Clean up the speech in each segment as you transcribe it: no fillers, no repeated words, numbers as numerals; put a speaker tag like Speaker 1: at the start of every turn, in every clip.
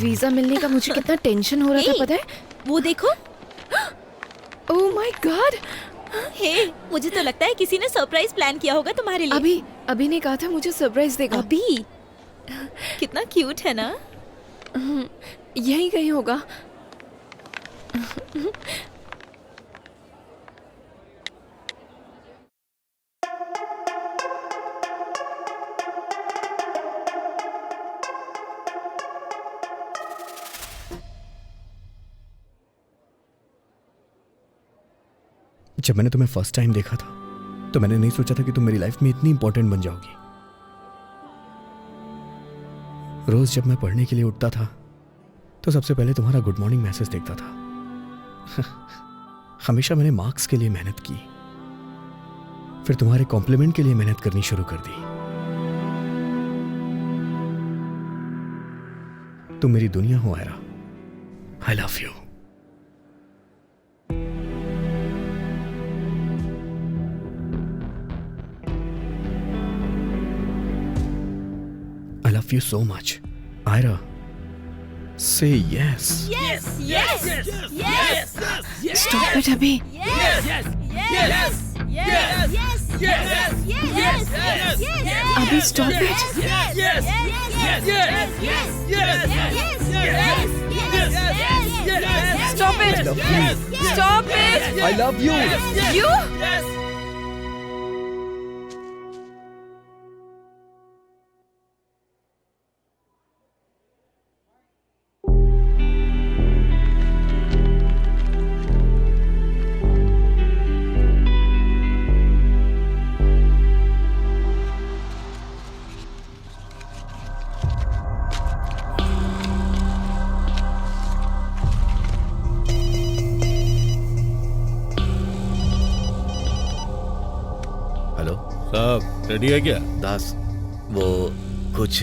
Speaker 1: Visa मिलने का मुझे कितना टेंशन हो रहा था पता है?
Speaker 2: वो देखो।
Speaker 1: Oh my God.
Speaker 2: हे, मुझे तो लगता है किसी ने सरप्राइज प्लान किया होगा तुम्हारे लिए।
Speaker 1: अभी ने कहा था मुझे सरप्राइज देगा।
Speaker 2: अभी? कितना क्यूट है ना।
Speaker 1: यही कहीं होगा।
Speaker 3: जब मैंने तुम्हें फर्स्ट टाइम देखा था तो मैंने नहीं सोचा था कि तुम मेरी लाइफ में इतनी इंपॉर्टेंट बन जाओगी। रोज जब मैं पढ़ने के लिए उठता था तो सबसे पहले तुम्हारा गुड मॉर्निंग मैसेज देखता था। हमेशा मैंने मार्क्स के लिए मेहनत की, फिर तुम्हारे कॉम्प्लीमेंट के लिए मेहनत करनी शुरू कर दी। तुम मेरी दुनिया हो Aira. I love you. I love you so much. Ira, say yes.
Speaker 2: Yes, yes, yes, yes, yes.
Speaker 1: Stop it अभी।
Speaker 2: Yes, yes, yes, yes, yes, yes, yes, yes.
Speaker 1: अभी stop it।
Speaker 2: Yes, yes, yes, yes, yes, yes, yes, yes.
Speaker 1: Stop it। Stop it।
Speaker 3: I love you.
Speaker 1: You?
Speaker 4: साहब ready है क्या?
Speaker 5: दास, वो कुछ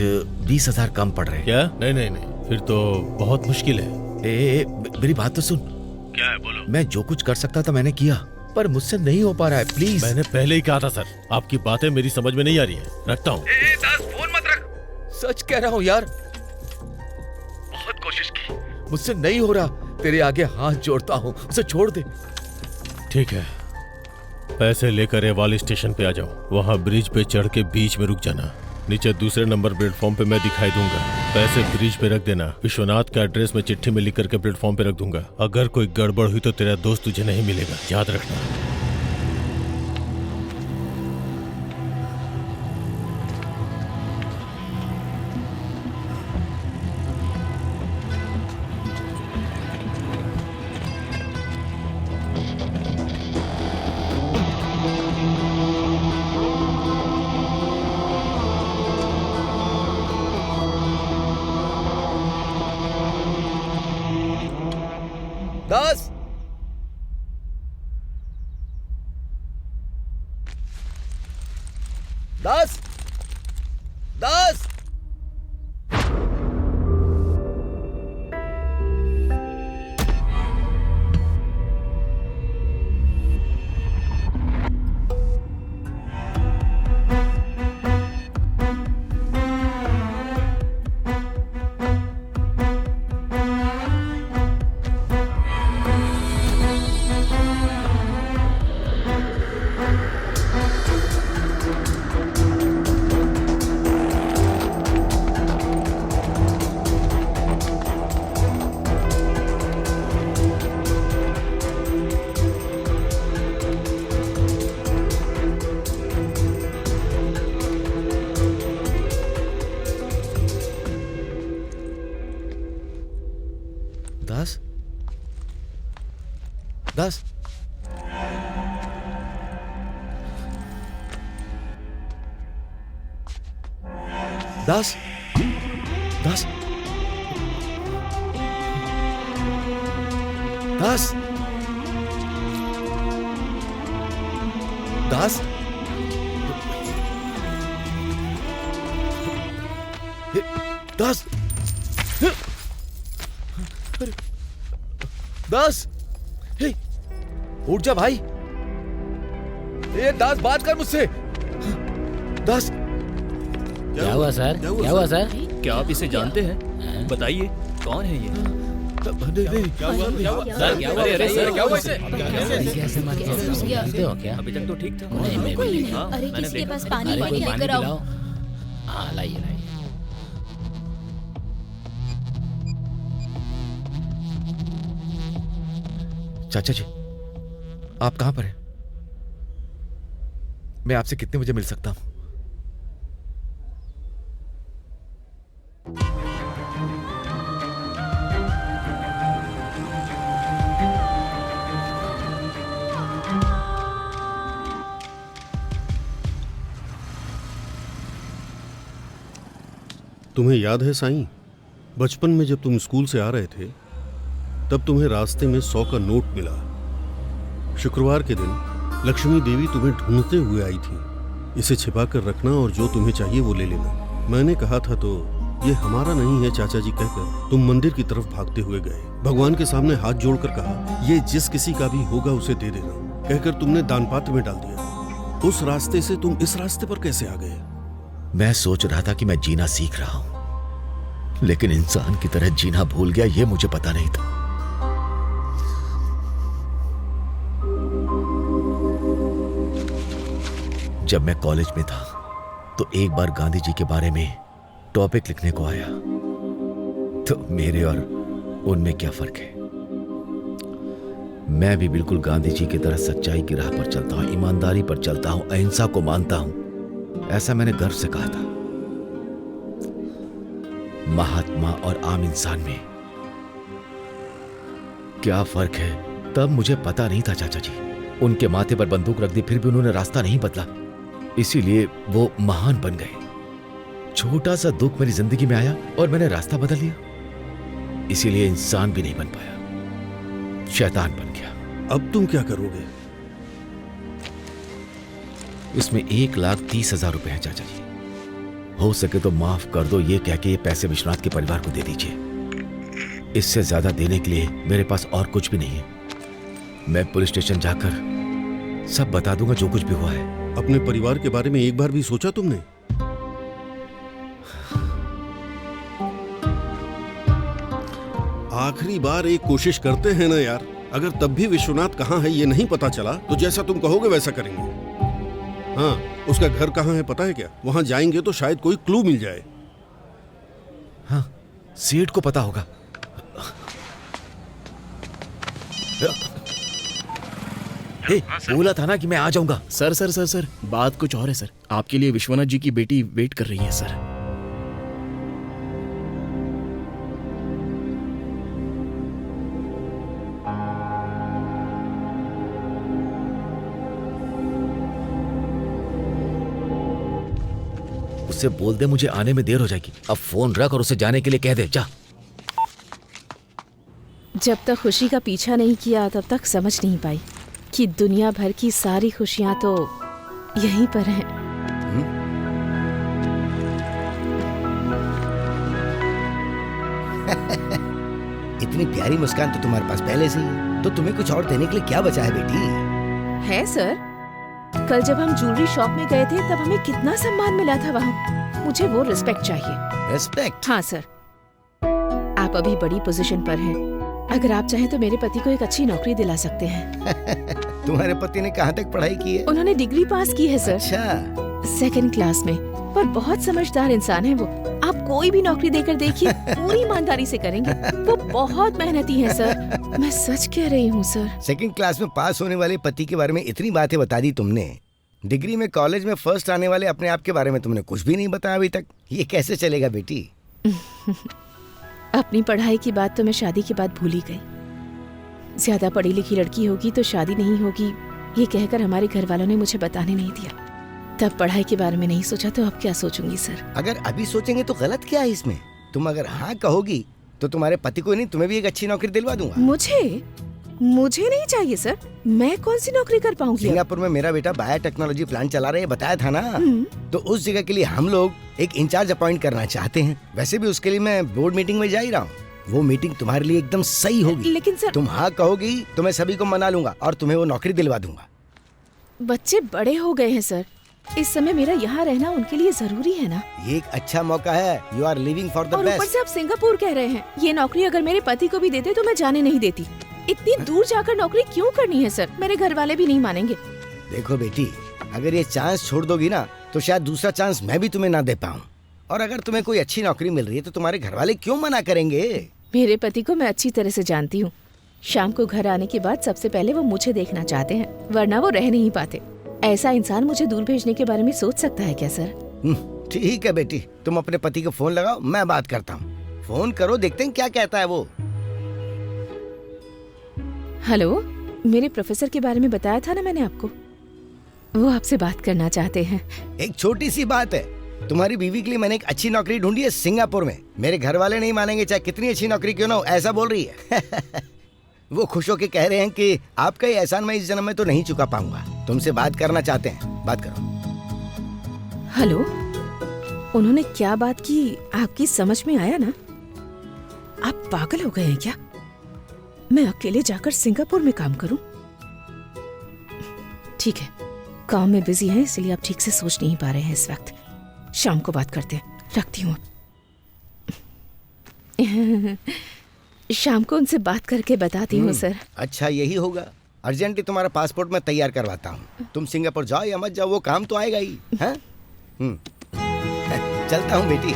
Speaker 5: 20,000 कम पड़ रहे हैं।
Speaker 4: क्या? नहीं नहीं नहीं, फिर तो बहुत मुश्किल है।
Speaker 5: ए, मेरी बात तो सुन।
Speaker 4: क्या है बोलो।
Speaker 5: मैं जो कुछ कर सकता था मैंने किया, पर मुझसे नहीं हो पा रहा है। प्लीज।
Speaker 4: मैंने पहले ही कहा था सर, आपकी बातें मेरी समझ में नहीं आ रही है। रखता हूँ।
Speaker 5: दास फोन मत रख। सच कह रहा हूँ यार, बहुत कोशिश की, मुझसे नहीं हो रहा। तेरे आगे हाथ जोड़ता हूँ, उसे छोड़ दे।
Speaker 4: ठीक है, पैसे लेकर रेवाड़ी स्टेशन पे आ जाओ। वहाँ ब्रिज पे चढ़ के बीच में रुक जाना। नीचे दूसरे नंबर प्लेटफॉर्म पे मैं दिखाई दूंगा। पैसे ब्रिज पे रख देना। विश्वनाथ का एड्रेस मैं चिट्ठी में लिख करके प्लेटफॉर्म पे रख दूंगा। अगर कोई गड़बड़ हुई तो तेरा दोस्त तुझे नहीं मिलेगा, याद रखना।
Speaker 5: दास, दास, दास। दास, दास, दास, दास, दास, दास, दास, दास, हे, उठ जा भाई। ए दास, बात कर मुझसे। दास,
Speaker 6: क्या हुआ सर? क्या हुआ सर?
Speaker 7: क्या आप इसे जानते हैं? बताइए।
Speaker 6: कौन है ये?
Speaker 5: क्या हुआ?
Speaker 6: सर क्या हुआ?
Speaker 5: अरे सर क्या हुआ इसे?
Speaker 6: क्या? अभी तक तो ठीक था।
Speaker 2: कोई नहीं।
Speaker 6: हाँ,
Speaker 2: अरे
Speaker 6: मैंने
Speaker 2: किसी के
Speaker 6: देखा।
Speaker 2: पास पानी लेकर आओ।
Speaker 6: हाँ लाइए।
Speaker 5: चाचा जी, आप कहां पर हैं? मैं आपसे कितने बजे मिल सकता हूं?
Speaker 7: तुम्हें याद है साईं, बचपन में जब तुम स्कूल से आ रहे थे तब तुम्हें रास्ते में 100 का नोट मिला। शुक्रवार के दिन लक्ष्मी देवी तुम्हें ढूंढते हुए आई थी। इसे छिपा कर रखना और जो तुम्हें चाहिए वो ले लेना। मैंने कहा था तो ये हमारा नहीं है चाचा जी कहकर तुम मंदिर की तरफ भागते हुए गए। भगवान के सामने हाथ जोड़कर कहा ये जिस किसी का भी होगा उसे दे देना कहकर तुमने दान पात्र में डाल दिया। उस रास्ते से तुम इस रास्ते पर कैसे आ गए?
Speaker 5: मैं सोच रहा था कि मैं जीना सीख रहा हूं, लेकिन इंसान की तरह जीना भूल गया ये मुझे पता नहीं था। जब मैं कॉलेज में था तो एक बार गांधी जी के बारे में टॉपिक लिखने को आया, तो मेरे और उनमें क्या फर्क है। मैं भी बिल्कुल गांधी जी की तरह सच्चाई की राह पर चलता हूं, ईमानदारी पर चलता हूं, अहिंसा को मानता हूं। ऐसा मैंने गर्व से कहा था। महात्मा और आम इंसान में क्या फर्क है तब मुझे पता नहीं था चाचा जी। उनके माथे पर बंदूक रख दी फिर भी उन्होंने रास्ता नहीं बदला, इसीलिए वो महान बन गए। छोटा सा दुख मेरी जिंदगी में आया और मैंने रास्ता बदल लिया, इसीलिए इंसान भी नहीं बन पाया, शैतान बन गया।
Speaker 7: अब तुम क्या करोगे?
Speaker 5: इसमें 1,30,000 रुपए है चाचा जी। हो सके तो माफ कर दो ये कह के ये पैसे विश्वनाथ के परिवार को दे दीजिए। इससे ज्यादा देने के लिए मेरे पास और कुछ भी नहीं है। मैं पुलिस स्टेशन जाकर सब बता दूंगा जो कुछ भी हुआ है।
Speaker 7: अपने परिवार के बारे में एक बार भी सोचा तुमने? आखिरी बार एक कोशिश करते हैं ना यार। अगर तब भी विश्वनाथ कहाँ है ये नहीं पता चला तो जैसा तुम कहोगे वैसा करेंगे। हाँ, उसका घर कहाँ है पता है क्या? वहां जाएंगे तो शायद कोई क्लू मिल जाए।
Speaker 5: हाँ, सेठ को पता होगा। बोला था ना कि मैं आ जाऊंगा।
Speaker 6: सर बात कुछ और है सर। आपके लिए विश्वनाथ जी की बेटी वेट कर रही है सर।
Speaker 5: उससे बोल दे मुझे आने में देर हो जाएगी। अब फोन रख और उसे जाने के लिए कह दे। जा।
Speaker 1: जब तक खुशी का पीछा नहीं किया तब तक समझ नहीं पाई कि दुनिया भर की सारी खुशियां तो यहीं पर हैं।
Speaker 8: इतनी प्यारी मुस्कान तो तुम्हारे पास पहले से ही है, तो तुम्हें कुछ और देने के लिए क्या बचा है बेटी?
Speaker 1: है सर, कल जब हम ज्वेलरी शॉप में गए थे तब हमें कितना सम्मान मिला था वहाँ। मुझे वो रिस्पेक्ट चाहिए।
Speaker 8: रिस्पेक्ट?
Speaker 1: हाँ सर, आप अभी बड़ी पोजीशन पर हैं। अगर आप चाहें तो मेरे पति को एक अच्छी नौकरी दिला सकते हैं।
Speaker 8: तुम्हारे पति ने कहाँ तक पढ़ाई की है?
Speaker 1: उन्होंने डिग्री पास की है सर।
Speaker 8: अच्छा।
Speaker 1: 2nd क्लास में, पर बहुत समझदार इंसान है वो। आप कोई भी नौकरी देकर देखिए, पूरी ईमानदारी से करेंगे। वो बहुत मेहनती हैं सर, मैं सच कह रही हूँ सर।
Speaker 8: 2nd क्लास में पास होने वाले पति के बारे में इतनी बातें बता दी तुमने। डिग्री में कॉलेज में फर्स्ट आने वाले अपने आप के बारे में तुमने कुछ भी नहीं बताया अभी तक। ये कैसे चलेगा बेटी?
Speaker 1: अपनी पढ़ाई की बात तो मैं शादी के बाद भूल ही गई। ज्यादा पढ़ी लिखी लड़की होगी तो शादी नहीं होगी, ये कहकर हमारे घर वालों ने मुझे बताने नहीं दिया। तब पढ़ाई के बारे में नहीं सोचा तो अब क्या सोचूंगी सर?
Speaker 8: अगर अभी सोचेंगे तो गलत क्या है इसमें? तुम अगर हाँ कहोगी तो तुम्हारे पति को नहीं तुम्हें भी एक अच्छी नौकरी दिलवा दूंगा।
Speaker 1: मुझे नहीं चाहिए सर। मैं कौन सी नौकरी कर पाऊंगी?
Speaker 8: सिंगापुर में मेरा बेटा बायोटेक्नोलॉजी प्लांट चला रहे हैं, बताया था ना। तो उस जगह के लिए हम लोग एक इंचार्ज अपॉइंट करना चाहते हैं। वैसे भी उसके लिए मैं बोर्ड मीटिंग में जा ही रहा हूँ। वो मीटिंग तुम्हारे लिए एकदम सही होगी।
Speaker 1: लेकिन सर,
Speaker 8: तुम हाँ कहोगी तो मैं सभी को मना लूंगा और तुम्हें वो नौकरी दिलवा दूंगा।
Speaker 1: बच्चे बड़े हो गए हैं सर, इस समय मेरा यहाँ रहना उनके लिए जरूरी है ना।
Speaker 8: ये एक अच्छा मौका है। You are living for the
Speaker 1: और ऊपर
Speaker 8: बेस्ट।
Speaker 1: से आप सिंगापुर कह रहे हैं। ये नौकरी अगर मेरे पति को भी देते तो मैं जाने नहीं देती। इतनी दूर जाकर नौकरी क्यों करनी है सर? मेरे घर वाले भी नहीं मानेंगे।
Speaker 8: देखो बेटी, अगर ये चांस छोड़ दोगी ना तो शायद दूसरा चांस मैं भी तुम्हें ना दे पाऊँ। और अगर तुम्हें कोई अच्छी नौकरी मिल रही है तो तुम्हारे घर वाले क्यों मना करेंगे?
Speaker 1: मेरे पति को मैं अच्छी तरह से जानती हूँ। शाम को घर आने के बाद सबसे पहले वो मुझे देखना चाहते हैं, वरना वो रह नहीं पाते। ऐसा इंसान मुझे दूर भेजने के बारे में सोच सकता है क्या सर?
Speaker 8: ठीक है बेटी, तुम अपने पति को फोन लगाओ, मैं बात करता हूँ। फोन करो, देखते हैं क्या कहता है वो।
Speaker 1: हेलो, मेरे प्रोफेसर के बारे में बताया था ना मैंने आपको। वो आपसे बात करना चाहते हैं।
Speaker 8: एक छोटी सी बात है, तुम्हारी बीवी के लिए मैंने एक अच्छी नौकरी ढूंढी है सिंगापुर में। मेरे घर वाले नहीं मानेंगे, चाहे कितनी अच्छी नौकरी क्यों ना हो, ऐसा बोल रही है। वो खुश होके कह रहे हैं कि आपका ये एहसान मैं इस जन्म में तो नहीं चुका पाऊंगा। तुमसे बात करना चाहते हैं, बात करो।
Speaker 1: हेलो, उन्होंने क्या बात की आपकी समझ में आया ना? आप पागल हो गए हैं क्या? मैं अकेले जाकर सिंगापुर में काम करूं? ठीक है, काम में बिजी हैं इसलिए आप ठीक से सोच नहीं पा रहे हैं इस वक्त। शाम को बात करते हैं, रखती हूँ। शाम को उनसे बात करके बताती हूँ सर।
Speaker 8: अच्छा, यही होगा। अर्जेंटली तुम्हारा पासपोर्ट मैं तैयार करवाता हूँ। तुम सिंगापुर जाओ या मत जाओ, वो काम तो आएगा ही। हाँ? चलता हूँ बेटी।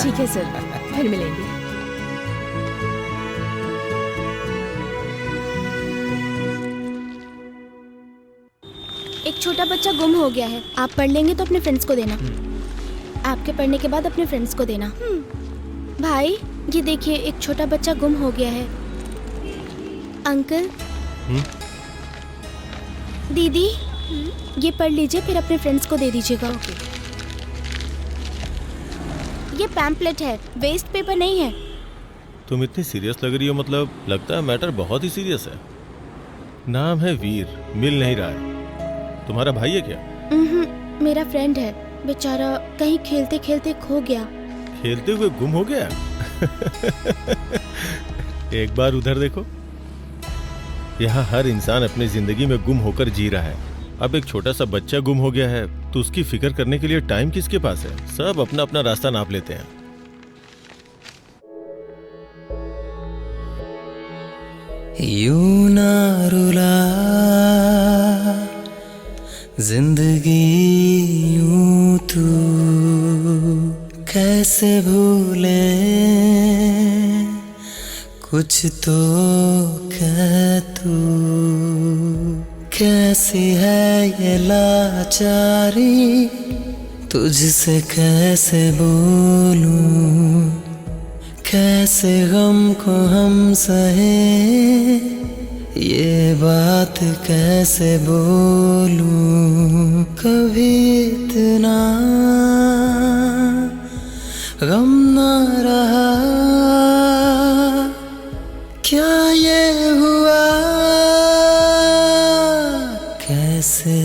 Speaker 1: ठीक है सर, फिर मिलेंगे।
Speaker 9: एक छोटा बच्चा गुम हो गया है। आप पढ़ लेंगे तो अपने फ्रेंड्स को देना। आपके पढ़ने के बाद अपने फ्रेंड्स को देना। भाई, ये देखिए, एक छोटा बच्चा गुम हो गया है। अंकल, दीदी, ये पढ़ लीजिए, फिर अपने फ्रेंड्स को दे दीजिएगा। ये पैम्पलेट है, वेस्ट पेपर नहीं है।
Speaker 4: तुम इतनी सीरियस लग रही हो, मतलब लगता है मैटर बहुत ही सीरियस है। नाम है वीर, मिल नहीं रहा है। तुम्हारा भाई है क्या?
Speaker 9: मेरा फ्रेंड है, बेचारा कहीं खेलते खेलते खो गया।
Speaker 4: खेलते हुए गुम हो गया? एक बार उधर देखो। यहाँ हर इंसान अपनी जिंदगी में गुम होकर जी रहा है। अब एक छोटा सा बच्चा गुम हो गया है तो उसकी फिक्र करने के लिए टाइम किसके पास है? सब अपना अपना रास्ता नाप लेते हैं।
Speaker 10: यूं ना रुला जिंदगी, यूं तू कैसे भूले, कुछ तो कह तू। कैसी है ये लाचारी, तुझसे कैसे बोलूं, कैसे गम को हम सहे, ये बात कैसे बोलूं। कभी इतना गम ना रहा, क्या ये हुआ, कैसे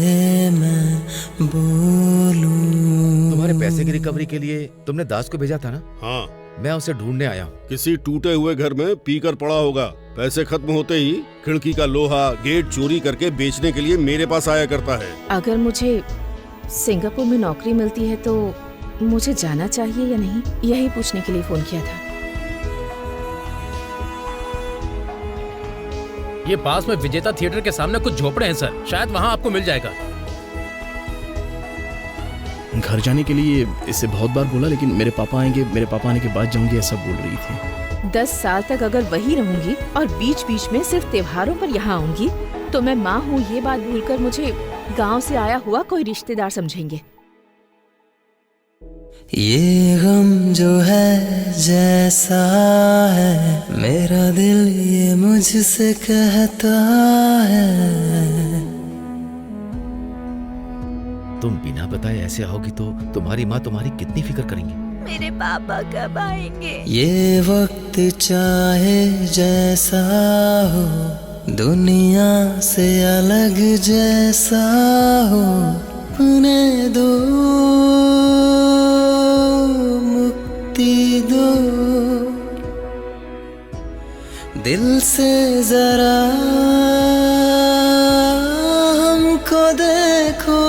Speaker 10: मैं बोलूं।
Speaker 5: तुम्हारे पैसे की रिकवरी के लिए तुमने दास को भेजा था ना?
Speaker 7: हाँ,
Speaker 5: मैं उसे ढूंढने आया हूँ।
Speaker 7: किसी टूटे हुए घर में पीकर पड़ा होगा। पैसे खत्म होते ही खिड़की का लोहा गेट चोरी करके बेचने के लिए मेरे पास आया करता है।
Speaker 1: अगर मुझे सिंगापुर में नौकरी मिलती है तो मुझे जाना चाहिए या नहीं, यही पूछने के लिए फोन किया था।
Speaker 11: ये पास में विजेता थिएटर के सामने कुछ झोपड़े हैं सर, शायद वहाँ आपको मिल जाएगा।
Speaker 6: घर जाने के लिए इससे बहुत बार बोला, लेकिन मेरे पापा आएंगे, मेरे पापा आने के बाद जाऊंगी, ऐसा बोल रही थी।
Speaker 1: 10 साल तक अगर वही रहूंगी और बीच बीच में सिर्फ त्योहारों पर यहाँ आऊंगी तो मैं माँ हूँ ये बात भूलकर मुझे गांव से आया हुआ कोई रिश्तेदार समझेंगे।
Speaker 10: ये गम जो है जैसा है, मेरा दिल ये मुझसे कहता है।
Speaker 5: तुम बिना बताए ऐसे आओगी तो तुम्हारी माँ तुम्हारी कितनी फिक्र करेंगी।
Speaker 2: मेरे पापा कब आएंगे?
Speaker 10: ये वक्त चाहे जैसा हो, दुनिया से अलग जैसा हो, अपने दो मुक्ति दो, दिल से जरा हमको देखो,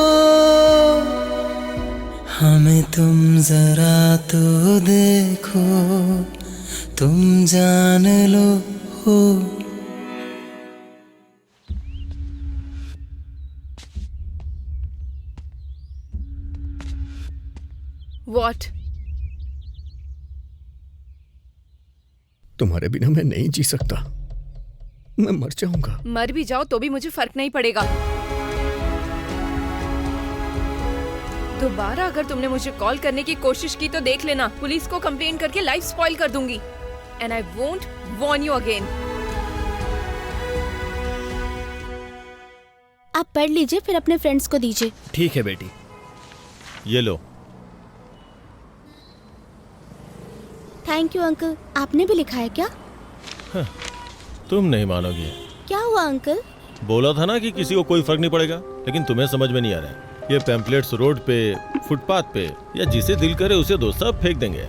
Speaker 10: तुम जरा तो देखो, तुम जान लो हो।
Speaker 1: What?
Speaker 3: तुम्हारे बिना मैं नहीं जी सकता, मैं मर जाऊंगा।
Speaker 1: मर भी जाओ तो भी मुझे फर्क नहीं पड़ेगा। दोबारा अगर तुमने मुझे कॉल करने की कोशिश की तो देख लेना, पुलिस को कंप्लेन करके लाइफ स्पॉइल कर दूंगी। And I won't Warne you again.
Speaker 9: आप पढ़ लीजिए, फिर अपने फ्रेंड्स को दीजिए।
Speaker 6: ठीक है बेटी।
Speaker 4: ये लो।
Speaker 9: Thank you uncle. आपने भी लिखा है क्या?
Speaker 4: तुम नहीं मानोगे।
Speaker 9: क्या हुआ अंकल?
Speaker 4: बोला था ना कि किसी को कोई फर्क नहीं पड़ेगा, लेकिन तुम्हें समझ में नहीं आ रहा है। ये पैम्पलेट्स रोड पे, फुटपाथ पे या जिसे दिल करे उसे दो, सब फेंक देंगे।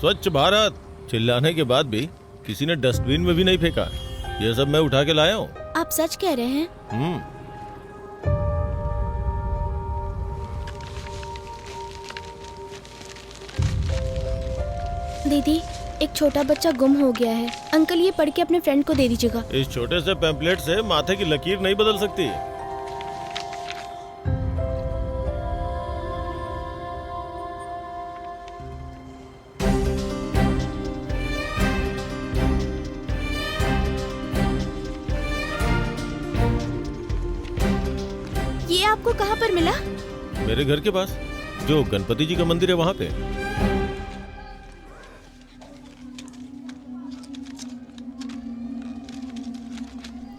Speaker 4: स्वच्छ भारत चिल्लाने के बाद भी किसी ने डस्टबिन में भी नहीं फेंका। ये सब मैं उठा के लाया हूँ।
Speaker 9: आप सच कह रहे हैं? दीदी, एक छोटा बच्चा गुम हो गया है। अंकल ये पढ़ के अपने फ्रेंड को दे दीजिएगा।
Speaker 4: इस छोटे से पैम्पलेट से माथे की लकीर नहीं बदल सकती।
Speaker 9: ये आपको कहाँ पर मिला?
Speaker 4: मेरे घर के पास जो गणपति जी का मंदिर है वहाँ पे।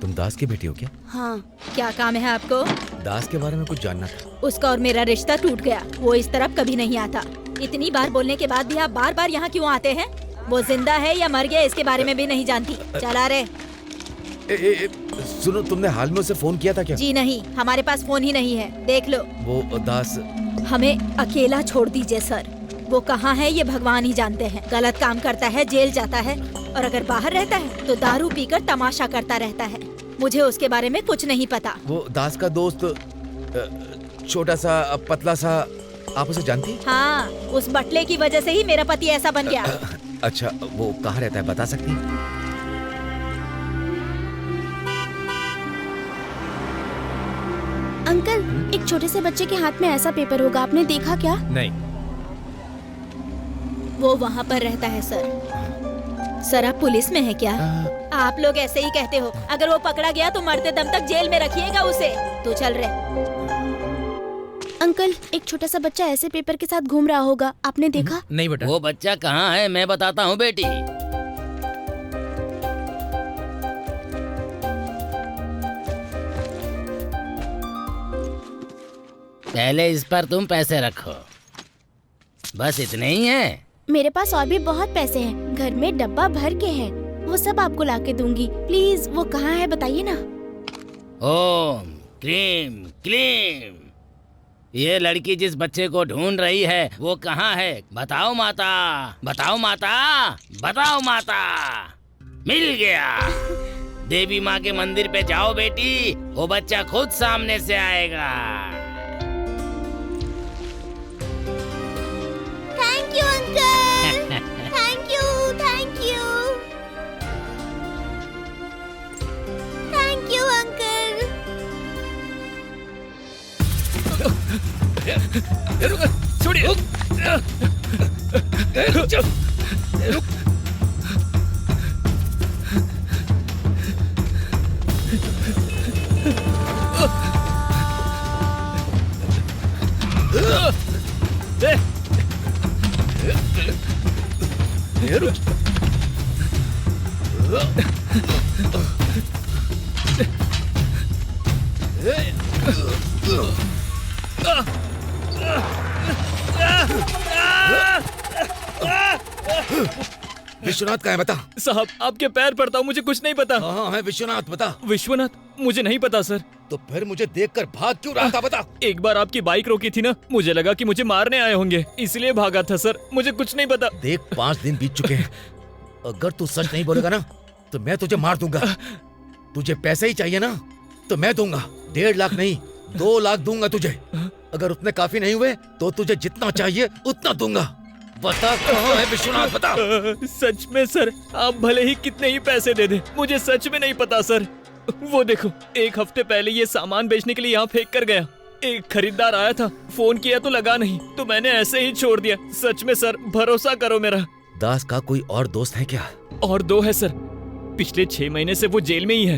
Speaker 5: तुम दास की बेटी हो क्या?
Speaker 2: हाँ, क्या काम है आपको?
Speaker 5: दास के बारे में कुछ जानना था।
Speaker 2: उसका और मेरा रिश्ता टूट गया। वो इस तरफ कभी नहीं आता। इतनी बार बोलने के बाद भी आप बार बार यहाँ क्यों आते हैं? वो जिंदा है या मर गया इसके बारे में भी नहीं जानती। चला रे।
Speaker 5: सुनो, तुमने हाल में उसे फोन किया था क्या?
Speaker 2: जी नहीं, हमारे पास फोन ही नहीं है। देख लो।
Speaker 5: वो दास।
Speaker 2: हमें अकेला छोड़ दीजिए सर। वो कहाँ है ये भगवान ही जानते हैं। गलत काम करता है, जेल जाता है, और अगर बाहर रहता है तो दारू पीकर तमाशा करता रहता है। मुझे उसके बारे में कुछ नहीं पता।
Speaker 5: वो दास का दोस्त, छोटा सा पतला सा, आप उसे जानती?
Speaker 2: हाँ, उस बटले की वजह से ही मेरा पति ऐसा बन गया।
Speaker 5: अच्छा, वो कहाँ रहता है बता सकती?
Speaker 9: अंकल, एक छोटे से बच्चे के हाथ में ऐसा पेपर होगा, आपने देखा क्या?
Speaker 11: नहीं।
Speaker 2: वो वहाँ पर रहता है सर। सर आप पुलिस में है क्या? आप लोग ऐसे ही कहते हो। अगर वो पकड़ा गया तो मरते दम तक जेल में रखिएगा उसे। तो चल रहे।
Speaker 9: अंकल, एक छोटा सा बच्चा ऐसे पेपर के साथ घूम रहा होगा, आपने देखा?
Speaker 11: नहीं बेटा।
Speaker 12: वो बच्चा कहाँ है मैं बताता हूँ बेटी। पहले इस पर तुम पैसे रखो। बस इतने ही हैं?
Speaker 9: मेरे पास और भी बहुत पैसे हैं, घर में डब्बा भर के हैं। वो सब आपको लाके दूंगी। प्लीज, वो कहाँ है बताइए ना।
Speaker 12: ओम क्लीम क्लीम। ये लड़की जिस बच्चे को ढूंढ रही है वो कहाँ है? बताओ माता, बताओ माता, बताओ माता। मिल गया। देवी माँ के मंदिर पे जाओ बेटी, वो बच्चा खुद सामने से आएगा।
Speaker 9: Thank you uncle. Thank you, thank you, thank you uncle.
Speaker 11: छोड़िए।
Speaker 5: विश्वनाथ कहाँ है बता?
Speaker 11: साहब आपके पैर पड़ता हूँ, मुझे कुछ नहीं पता।
Speaker 5: हाँ है विश्वनाथ, बता।
Speaker 11: विश्वनाथ? मुझे नहीं पता सर।
Speaker 5: तो फिर मुझे देखकर भाग क्यों रहा था बता?
Speaker 11: एक बार आपकी बाइक रोकी थी ना, मुझे लगा कि मुझे मारने आए होंगे, इसलिए भागा था सर। मुझे कुछ नहीं पता।
Speaker 5: देख 5 दिन बीत चुके हैं, अगर तू सच नहीं बोलेगा ना तो मैं तुझे मार दूंगा। तुझे पैसे ही चाहिए ना तो मैं दूंगा। 1.5 लाख नहीं 2 लाख दूंगा तुझे। अगर उतने काफी नहीं हुए तो तुझे जितना चाहिए उतना दूंगा। बता कहाँ है विश्वनाथ, बता।
Speaker 11: सच में सर, आप भले ही कितने ही पैसे दे दे, मुझे सच में नहीं पता सर। वो देखो, 1 हफ्ते पहले ये सामान बेचने के लिए यहाँ फेंक कर गया। एक खरीदार आया था, फोन किया तो लगा नहीं, तो मैंने ऐसे ही छोड़ दिया। सच में सर, भरोसा करो मेरा।
Speaker 5: दास का कोई और दोस्त है क्या?
Speaker 11: और 2 है सर, पिछले 6 महीने से वो जेल में ही है।